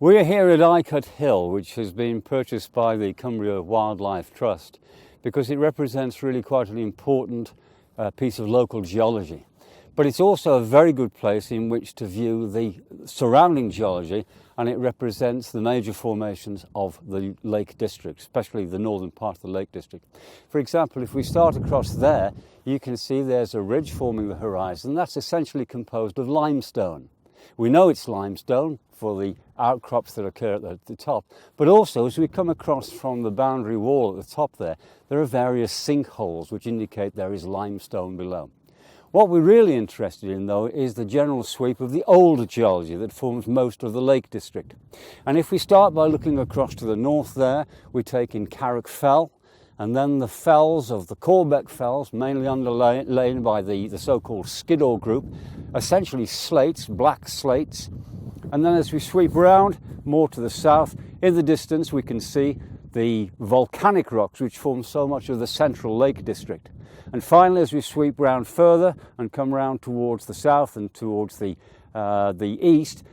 We're here at Eycott Hill, which has been purchased by the Cumbria Wildlife Trust because it represents really quite an important piece of local geology. But it's also a very good place in which to view the surrounding geology, and it represents the major formations of the Lake District, especially the northern part of the Lake District. For example, if we start across there, you can see there's a ridge forming the horizon. That's essentially composed of limestone. We know it's limestone for the outcrops that occur at the top, but also as we come across from the boundary wall at the top there are various sinkholes which indicate there is limestone below. What we're really interested in, though, is the general sweep of the old geology that forms most of the Lake District. And if we start by looking across to the north there, we take in Carrick Fell, and then the fells of the Corbeck Fells, mainly underlain by the so-called Skiddaw group, essentially slates, black slates. And then as we sweep round more to the south, in the distance we can see the volcanic rocks which form so much of the central Lake District. And finally, as we sweep round further and come round towards the south and towards the east,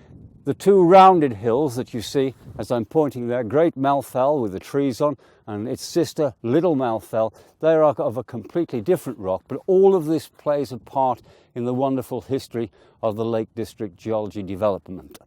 the two rounded hills that you see as I'm pointing there, Great Melfell with the trees on, and its sister Little Melfell, they are of a completely different rock, but all of this plays a part in the wonderful history of the Lake District geology development.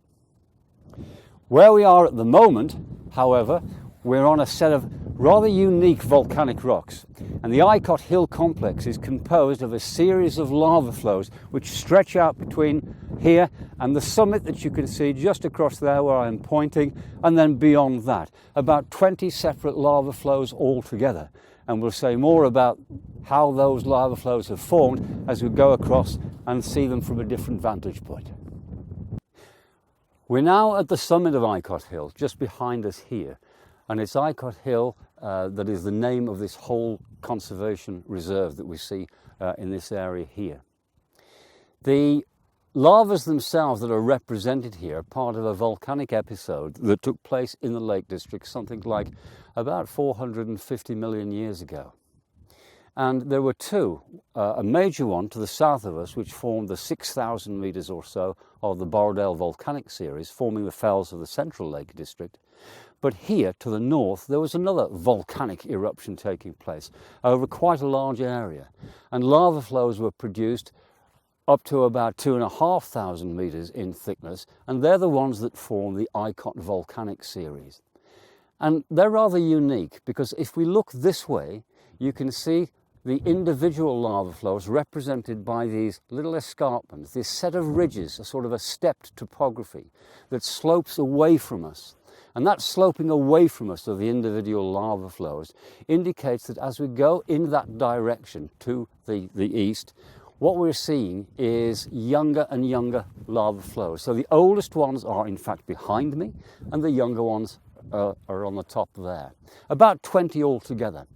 Where we are at the moment, however, we're on a set of rather unique volcanic rocks, and the Eycott Hill complex is composed of a series of lava flows which stretch out between here and the summit that you can see just across there where I'm pointing, and then beyond that, about 20 separate lava flows altogether. And we'll say more about how those lava flows have formed as we go across and see them from a different vantage point. We're now at the summit of Eycott Hill, just behind us here. And it's Eycott Hill that is the name of this whole conservation reserve that we see in this area here. The lavas themselves that are represented here are part of a volcanic episode that took place in the Lake District something like about 450 million years ago. And there were two, a major one to the south of us, which formed the 6,000 metres or so of the Borrowdale volcanic series, forming the fells of the central Lake District. But here to the north, there was another volcanic eruption taking place over quite a large area. And lava flows were produced up to about 2,500 metres in thickness, and they're the ones that form the Eycott volcanic series. And they're rather unique because if we look this way, you can see the individual lava flows represented by these little escarpments, this set of ridges, a sort of a stepped topography that slopes away from us. And that sloping away from us of the individual lava flows indicates that as we go in that direction to the east, what we're seeing is younger and younger lava flows. So the oldest ones are in fact behind me, and the younger ones are on the top there. About 20 altogether.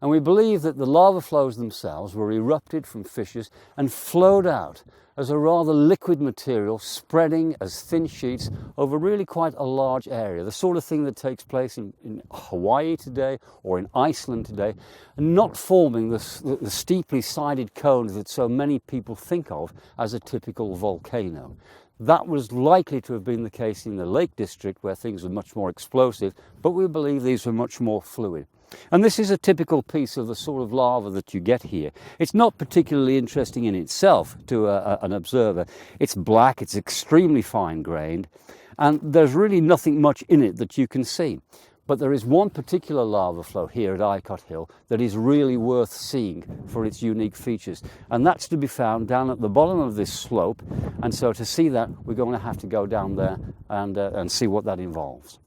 And we believe that the lava flows themselves were erupted from fissures and flowed out as a rather liquid material spreading as thin sheets over really quite a large area. The sort of thing that takes place in Hawaii today or in Iceland today, and not forming the steeply sided cones that so many people think of as a typical volcano. That was likely to have been the case in the Lake District where things were much more explosive, but we believe these were much more fluid. And this is a typical piece of the sort of lava that you get here. It's not particularly interesting in itself to an observer. It's black, it's extremely fine-grained, and there's really nothing much in it that you can see. But there is one particular lava flow here at Eycott Hill that is really worth seeing for its unique features. And that's to be found down at the bottom of this slope. And so to see that, we're going to have to go down there and see what that involves.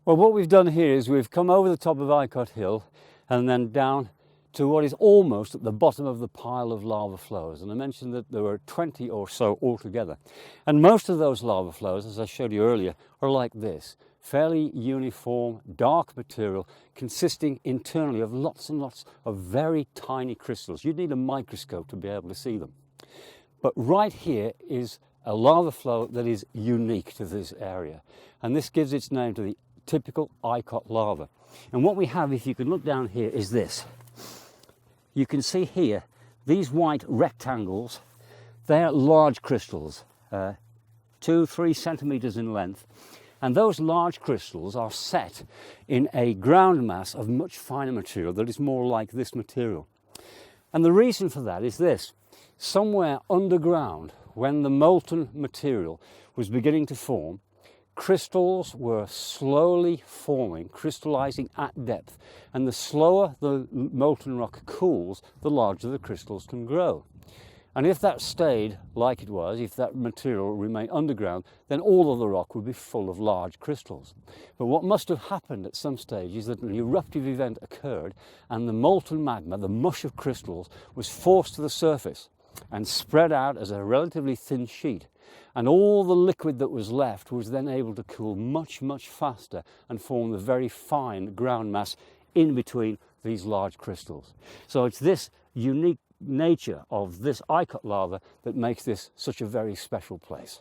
Well, what we've done here is we've come over the top of Eycott Hill and then down to what is almost at the bottom of the pile of lava flows. And I mentioned that there were 20 or so altogether. And most of those lava flows, as I showed you earlier, are like this. Fairly uniform, dark material consisting internally of lots and lots of very tiny crystals. You'd need a microscope to be able to see them. But right here is a lava flow that is unique to this area. And this gives its name to the typical Eycott lava. And what we have, if you can look down here, is this. You can see here, these white rectangles, they are large crystals, 2-3 centimeters in length. And those large crystals are set in a ground mass of much finer material that is more like this material. And the reason for that is this: somewhere underground, when the molten material was beginning to form, crystals were slowly forming, crystallizing at depth. And the slower the molten rock cools, the larger the crystals can grow. And if that stayed like it was, if that material remained underground, then all of the rock would be full of large crystals. But what must have happened at some stage is that an eruptive event occurred, and the molten magma, the mush of crystals, was forced to the surface and spread out as a relatively thin sheet. And all the liquid that was left was then able to cool much, much faster and form the very fine ground mass in between these large crystals. So it's this unique nature of this Eycott lava that makes this such a very special place.